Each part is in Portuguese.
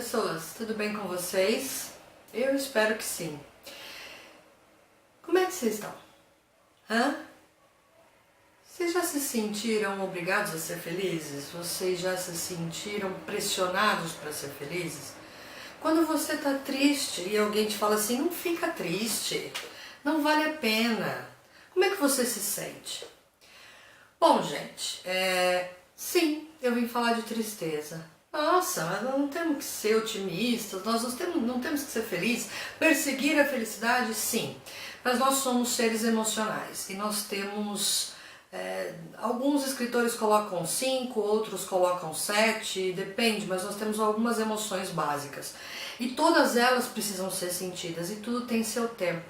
pessoas, tudo bem com vocês? Eu espero que sim. Como é que vocês estão? Vocês já se sentiram obrigados a ser felizes? Vocês já se sentiram pressionados para ser felizes? Quando você está triste e alguém te fala assim, não fica triste, não vale a pena. Como é que você se sente? Bom, gente, sim, eu vim falar de tristeza. Nossa, mas nós não temos que ser otimistas, nós não temos que ser felizes. Perseguir a felicidade, sim. Mas nós somos seres emocionais e nós temos... alguns escritores colocam 5, outros colocam 7, depende, mas nós temos algumas emoções básicas. E todas elas precisam ser sentidas e tudo tem seu tempo.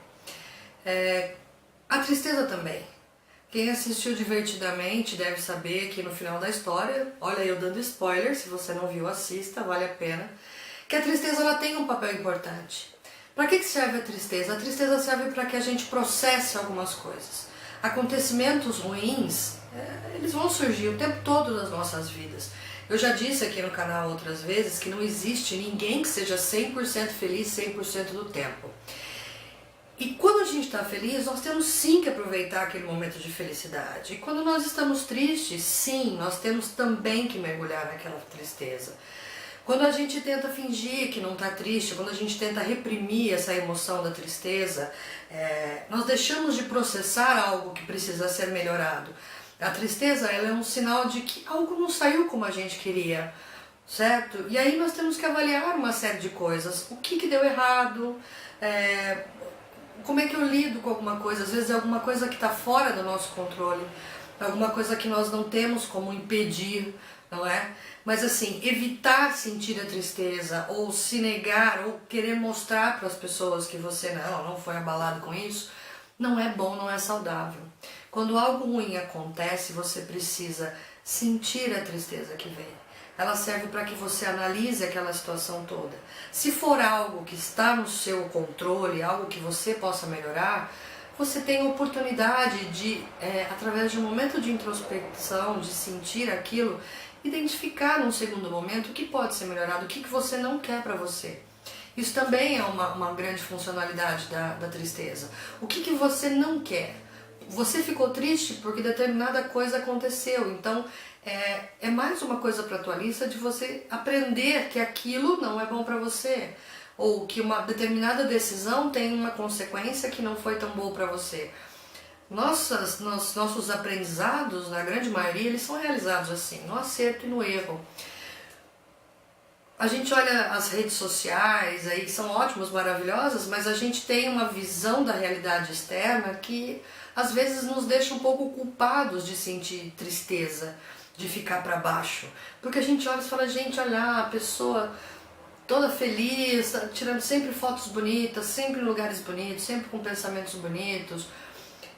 A tristeza também. Quem assistiu Divertidamente deve saber que no final da história, olha eu dando spoiler, se você não viu, assista, vale a pena, que a tristeza ela tem um papel importante. Para que serve a tristeza? A tristeza serve para que a gente processe algumas coisas. Acontecimentos ruins, eles vão surgir o tempo todo nas nossas vidas. Eu já disse aqui no canal outras vezes que não existe ninguém que seja 100% feliz 100% do tempo. E quando a gente está feliz, nós temos sim que aproveitar aquele momento de felicidade. E quando nós estamos tristes, sim, nós temos também que mergulhar naquela tristeza. Quando a gente tenta fingir que não está triste, quando a gente tenta reprimir essa emoção da tristeza, nós deixamos de processar algo que precisa ser melhorado. A tristeza ela é um sinal de que algo não saiu como a gente queria, certo? E aí nós temos que avaliar uma série de coisas. O que deu errado? Como é que eu lido com alguma coisa? Às vezes é alguma coisa que está fora do nosso controle, alguma coisa que nós não temos como impedir, não é? Mas assim, evitar sentir a tristeza, ou se negar, ou querer mostrar para as pessoas que você não foi abalado com isso, não é bom, não é saudável. Quando algo ruim acontece, você precisa sentir a tristeza que vem. Ela serve para que você analise aquela situação toda. Se for algo que está no seu controle, algo que você possa melhorar, você tem a oportunidade de, através de um momento de introspecção, de sentir aquilo, identificar num segundo momento o que pode ser melhorado, o que você não quer para você. Isso também é uma grande funcionalidade da tristeza. O que você não quer? Você ficou triste porque determinada coisa aconteceu, então é mais uma coisa para a tua lista de você aprender que aquilo não é bom para você, ou que uma determinada decisão tem uma consequência que não foi tão boa para você. Nossos aprendizados, na grande maioria, eles são realizados assim, no acerto e no erro. A gente olha as redes sociais aí, que são ótimas, maravilhosas, mas a gente tem uma visão da realidade externa que às vezes nos deixa um pouco culpados de sentir tristeza, de ficar para baixo. Porque a gente olha e fala, gente, olha lá, a pessoa toda feliz, tirando sempre fotos bonitas, sempre em lugares bonitos, sempre com pensamentos bonitos.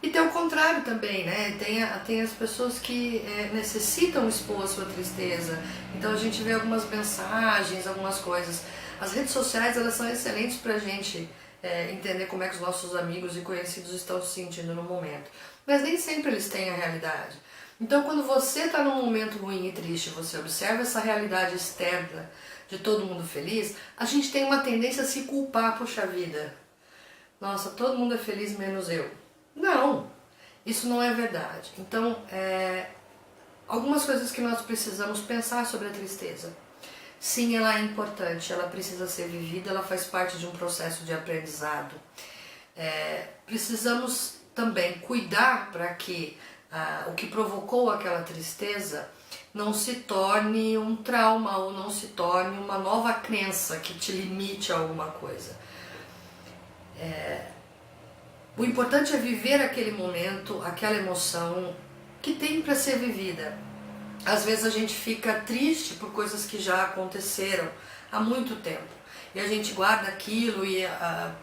E tem o contrário também, né? Tem as pessoas que necessitam expor a sua tristeza. Então a gente vê algumas mensagens, algumas coisas. As redes sociais, elas são excelentes pra gente entender como é que os nossos amigos e conhecidos estão se sentindo no momento. Mas nem sempre eles têm a realidade. Então quando você está num momento ruim e triste, você observa essa realidade externa de todo mundo feliz, a gente tem uma tendência a se culpar, puxa vida. Nossa, todo mundo é feliz menos eu. Não, isso não é verdade. Então, algumas coisas que nós precisamos pensar sobre a tristeza. Sim, ela é importante, ela precisa ser vivida, ela faz parte de um processo de aprendizado. Precisamos também cuidar para que o que provocou aquela tristeza não se torne um trauma ou não se torne uma nova crença que te limite a alguma coisa. O importante é viver aquele momento, aquela emoção que tem para ser vivida. Às vezes a gente fica triste por coisas que já aconteceram há muito tempo. E a gente guarda aquilo e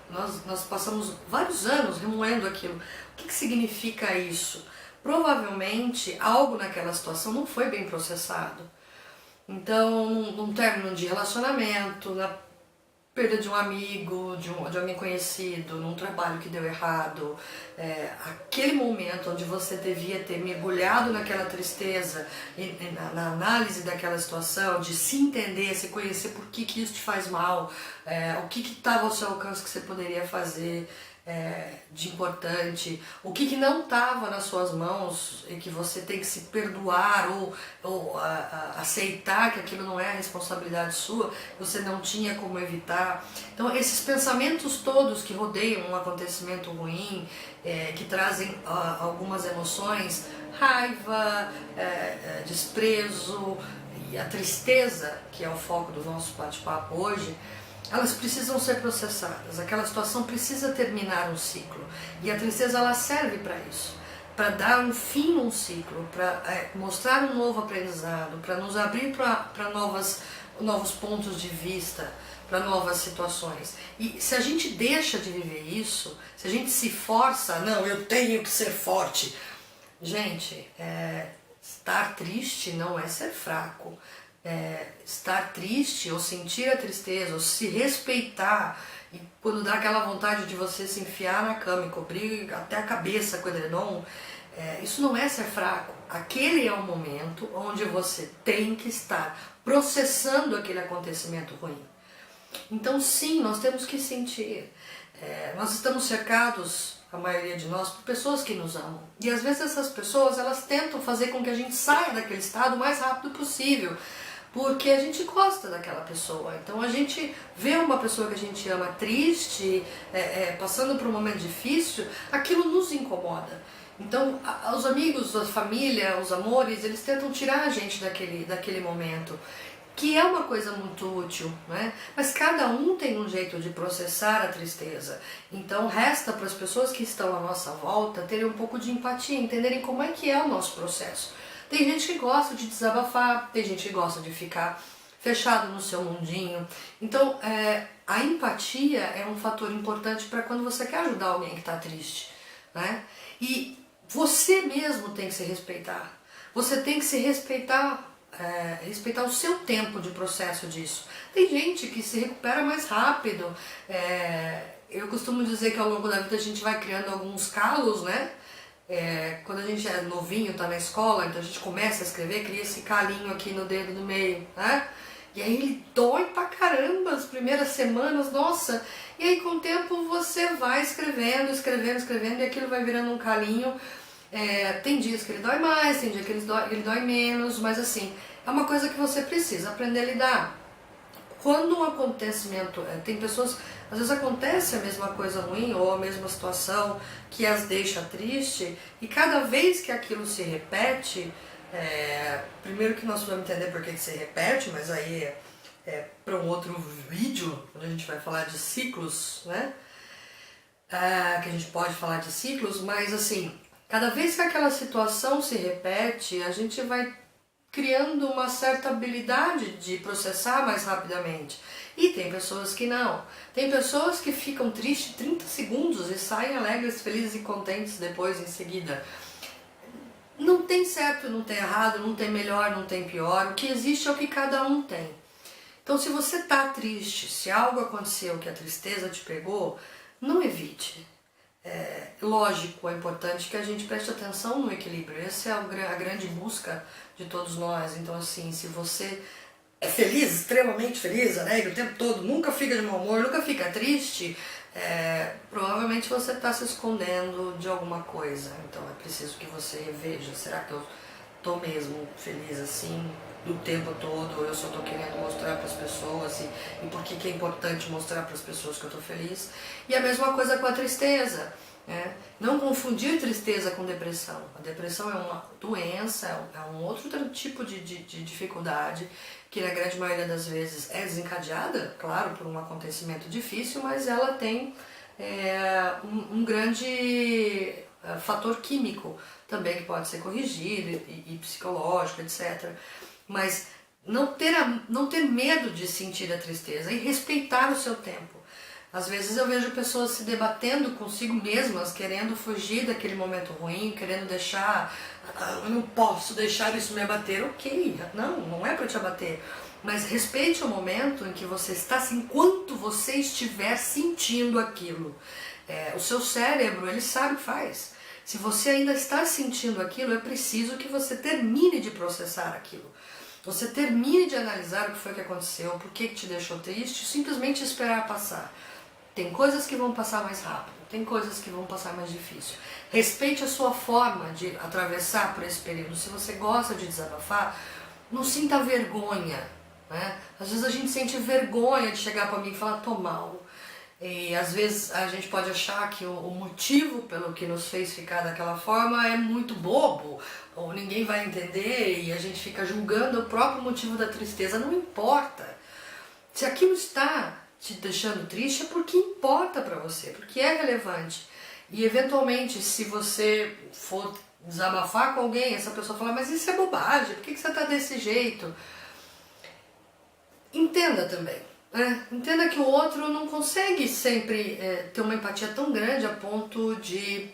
nós passamos vários anos remoendo aquilo. O que significa isso? Provavelmente algo naquela situação não foi bem processado. Então, num término de relacionamento, perda de um amigo, de alguém conhecido, num trabalho que deu errado, aquele momento onde você devia ter mergulhado naquela tristeza, na análise daquela situação, de se entender, se conhecer por que isso te faz mal, o que estava ao seu alcance que você poderia fazer de importante, o que não estava nas suas mãos e que você tem que se perdoar ou aceitar que aquilo não é a responsabilidade sua, você não tinha como evitar. Então esses pensamentos todos que rodeiam um acontecimento ruim, que trazem algumas emoções, raiva, desprezo e a tristeza, que é o foco do nosso bate-papo hoje, elas precisam ser processadas, aquela situação precisa terminar um ciclo. E a tristeza ela serve para isso, para dar um fim a um ciclo, para mostrar um novo aprendizado, para nos abrir para novos pontos de vista, para novas situações. E se a gente deixa de viver isso, se a gente se força, não, eu tenho que ser forte. Gente, estar triste não é ser fraco. Estar triste ou sentir a tristeza ou se respeitar e quando dá aquela vontade de você se enfiar na cama e cobrir até a cabeça com o edredom, isso não é ser fraco. Aquele é o momento onde você tem que estar processando aquele acontecimento ruim. Então sim, nós temos que sentir. Nós estamos cercados, a maioria de nós, por pessoas que nos amam. E às vezes essas pessoas, elas tentam fazer com que a gente saia daquele estado o mais rápido possível, porque a gente gosta daquela pessoa. Então a gente vê uma pessoa que a gente ama triste, passando por um momento difícil, aquilo nos incomoda. Então os amigos, a família, os amores, eles tentam tirar a gente daquele momento, que é uma coisa muito útil, né? Mas cada um tem um jeito de processar a tristeza. Então resta para as pessoas que estão à nossa volta terem um pouco de empatia, entenderem como é que é o nosso processo. Tem gente que gosta de desabafar, tem gente que gosta de ficar fechado no seu mundinho. Então a empatia é um fator importante para quando você quer ajudar alguém que está triste, né? E você mesmo tem que se respeitar. Você tem que se respeitar, respeitar o seu tempo de processo disso. Tem gente que se recupera mais rápido. Eu costumo dizer que ao longo da vida a gente vai criando alguns calos, né? Quando a gente é novinho, tá na escola, então a gente começa a escrever, cria esse calinho aqui no dedo do meio, né? E aí ele dói pra caramba as primeiras semanas, nossa! E aí com o tempo você vai escrevendo, e aquilo vai virando um calinho. Tem dias que ele dói mais, tem dias que ele dói menos, mas assim, é uma coisa que você precisa aprender a lidar. Quando um acontecimento, tem pessoas, às vezes acontece a mesma coisa ruim ou a mesma situação que as deixa triste, e cada vez que aquilo se repete, primeiro que nós vamos entender por que se repete, mas aí para um outro vídeo, onde a gente vai falar de ciclos, né? Que a gente pode falar de ciclos, mas assim, cada vez que aquela situação se repete, a gente vai criando uma certa habilidade de processar mais rapidamente. E tem pessoas que não. Tem pessoas que ficam tristes 30 segundos e saem alegres, felizes e contentes depois, em seguida. Não tem certo, não tem errado, não tem melhor, não tem pior. O que existe é o que cada um tem. Então se você está triste, se algo aconteceu que a tristeza te pegou, não evite. Lógico, é importante que a gente preste atenção no equilíbrio. Essa é a grande busca de todos nós. Então assim, se você é feliz, extremamente feliz, alegre o tempo todo, nunca fica de mau humor, nunca fica triste, provavelmente você está se escondendo de alguma coisa. Então é preciso que você reveja, será que eu estou mesmo feliz assim do tempo todo, ou eu só estou querendo mostrar para as pessoas, e por que é importante mostrar para as pessoas que eu estou feliz? E a mesma coisa com a tristeza. Não confundir tristeza com depressão. A depressão é uma doença, é um outro tipo de dificuldade, que na grande maioria das vezes é desencadeada, claro, por um acontecimento difícil, mas ela tem um grande fator químico também que pode ser corrigido, e psicológico, etc. Mas não ter medo de sentir a tristeza e respeitar o seu tempo. Às vezes eu vejo pessoas se debatendo consigo mesmas, querendo fugir daquele momento ruim, querendo deixar, eu não posso deixar isso me abater. Ok, não é para te abater, Mas respeite o momento em que você está, enquanto você estiver sentindo aquilo. O seu cérebro, ele sabe o que faz. Se você ainda está sentindo aquilo, é preciso que você termine de processar aquilo. Você termine de analisar o que foi que aconteceu, por que te deixou triste, simplesmente esperar passar. Tem coisas que vão passar mais rápido, tem coisas que vão passar mais difícil. Respeite a sua forma de atravessar por esse período. Se você gosta de desabafar, não sinta vergonha, né? Às vezes a gente sente vergonha de chegar para mim e falar, tô mal. E às vezes a gente pode achar que o motivo pelo que nos fez ficar daquela forma é muito bobo, ou ninguém vai entender, e a gente fica julgando o próprio motivo da tristeza. Não importa. Se aquilo está te deixando triste, é porque importa para você, porque é relevante. E eventualmente, se você for desabafar com alguém, essa pessoa fala, mas isso é bobagem, por que você está desse jeito? Entenda também. Entenda que o outro não consegue sempre ter uma empatia tão grande a ponto de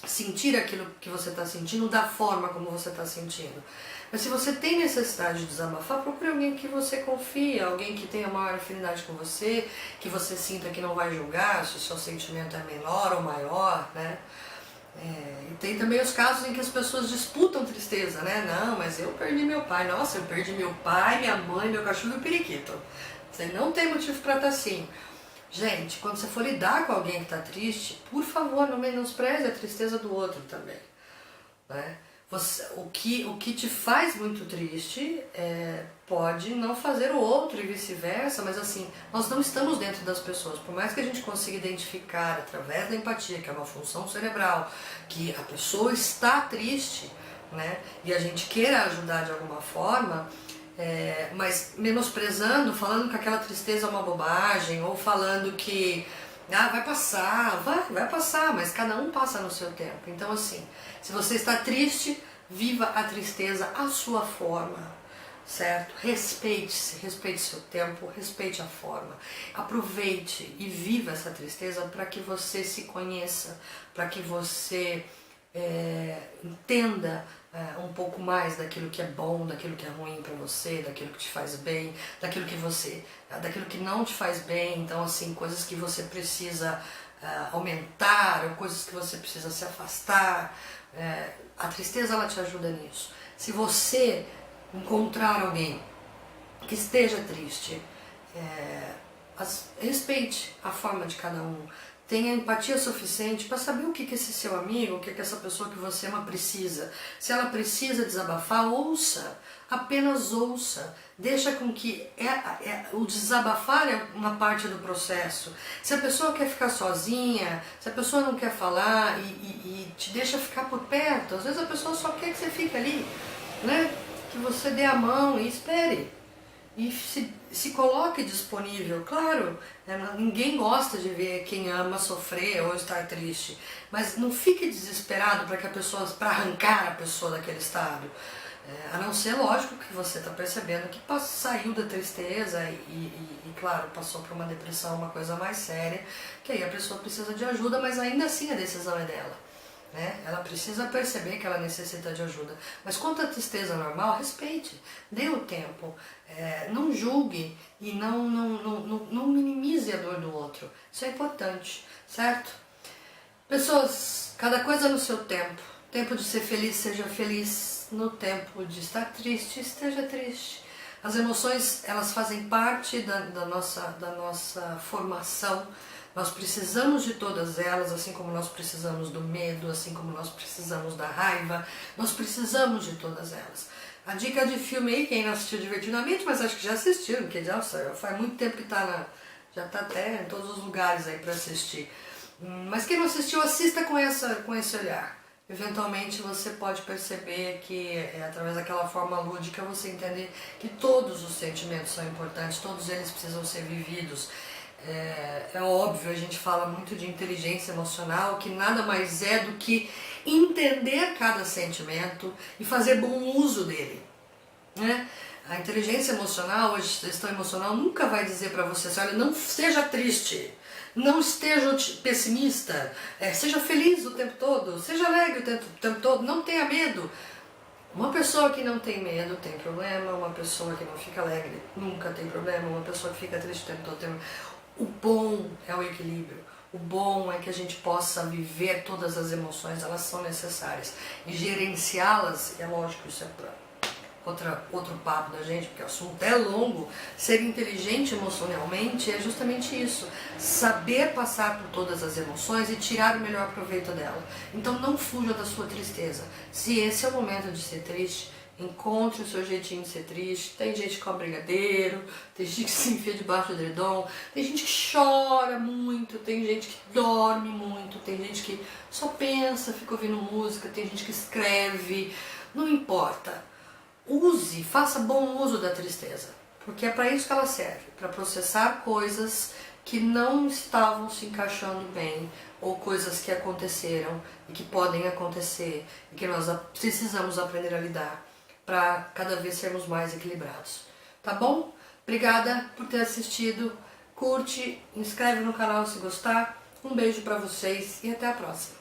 sentir aquilo que você está sentindo da forma como você está sentindo. Mas se você tem necessidade de desabafar, procure alguém que você confia, alguém que tenha maior afinidade com você, que você sinta que não vai julgar se o seu sentimento é menor ou maior, né? E tem também os casos em que as pessoas disputam tristeza, né? Não, mas eu perdi meu pai. Nossa, eu perdi meu pai, minha mãe, meu cachorro e o periquito. Você não tem motivo para estar assim. Gente, quando você for lidar com alguém que está triste, por favor, não menospreze a tristeza do outro também, né? O que te faz muito triste pode não fazer o outro e vice-versa, mas assim, nós não estamos dentro das pessoas. Por mais que a gente consiga identificar através da empatia, que é uma função cerebral, que a pessoa está triste, né, e a gente queira ajudar de alguma forma, mas menosprezando, falando que aquela tristeza é uma bobagem, ou falando que vai passar, vai passar, mas cada um passa no seu tempo. Então assim, se você está triste, viva a tristeza à sua forma, certo? Respeite-se, respeite seu tempo, respeite a forma. Aproveite e viva essa tristeza para que você se conheça, para que você entenda um pouco mais daquilo que é bom, daquilo que é ruim para você, daquilo que te faz bem, daquilo que não te faz bem. Então assim, coisas que você precisa aumentar, ou coisas que você precisa se afastar. A tristeza, ela te ajuda nisso. Se você encontrar alguém que esteja triste, respeite a forma de cada um. Tenha empatia suficiente para saber o que esse seu amigo, o que essa pessoa que você ama precisa. Se ela precisa desabafar, ouça, apenas ouça. Deixa com que o desabafar é uma parte do processo. Se a pessoa quer ficar sozinha, se a pessoa não quer falar e te deixa ficar por perto, às vezes a pessoa só quer que você fique ali, né? Que você dê a mão e espere. E se coloque disponível, claro, ninguém gosta de ver quem ama sofrer ou estar triste, mas não fique desesperado para arrancar a pessoa daquele estado, a não ser, lógico, que você está percebendo que saiu da tristeza e, claro, passou por uma depressão, uma coisa mais séria, que aí a pessoa precisa de ajuda, mas ainda assim a decisão é dela. Ela precisa perceber que ela necessita de ajuda. Mas quanto à tristeza normal, respeite, dê o tempo, não julgue e não minimize a dor do outro. Isso é importante, certo? Pessoas, cada coisa no seu tempo. Tempo de ser feliz, seja feliz. No tempo de estar triste, esteja triste. As emoções, elas fazem parte da nossa formação. Nós precisamos de todas elas, assim como nós precisamos do medo, assim como nós precisamos da raiva, nós precisamos de todas elas. A dica de filme aí, quem não assistiu Divertidamente, mas acho que já assistiram, porque faz muito tempo que já está até em todos os lugares aí para assistir. Mas quem não assistiu, assista com esse olhar. Eventualmente você pode perceber que através daquela forma lúdica você entender que todos os sentimentos são importantes, todos eles precisam ser vividos. É óbvio, a gente fala muito de inteligência emocional, que nada mais é do que entender cada sentimento e fazer bom uso dele, né? A inteligência emocional, a gestão emocional nunca vai dizer para você assim, olha, não seja triste, não esteja pessimista, seja feliz o tempo todo, seja alegre o tempo todo, não tenha medo. Uma pessoa que não tem medo tem problema, uma pessoa que não fica alegre nunca tem problema, uma pessoa que fica triste o tempo todo tem problema. O bom é o equilíbrio. O bom é que a gente possa viver todas as emoções, elas são necessárias. E gerenciá-las, é lógico, isso é outro papo da gente, porque o assunto é longo. Ser inteligente emocionalmente é justamente isso. Saber passar por todas as emoções e tirar o melhor proveito dela. Então não fuja da sua tristeza. Se esse é o momento de ser triste, encontre o seu jeitinho de ser triste. Tem gente que come brigadeiro, tem gente que se enfia debaixo do edredom, tem gente que chora muito, tem gente que dorme muito, tem gente que só pensa, fica ouvindo música, tem gente que escreve, não importa. Use, faça bom uso da tristeza, porque é para isso que ela serve, para processar coisas que não estavam se encaixando bem, ou coisas que aconteceram e que podem acontecer e que nós precisamos aprender a lidar para cada vez sermos mais equilibrados. Tá bom? Obrigada por ter assistido, curte, inscreve no canal se gostar, um beijo para vocês e até a próxima.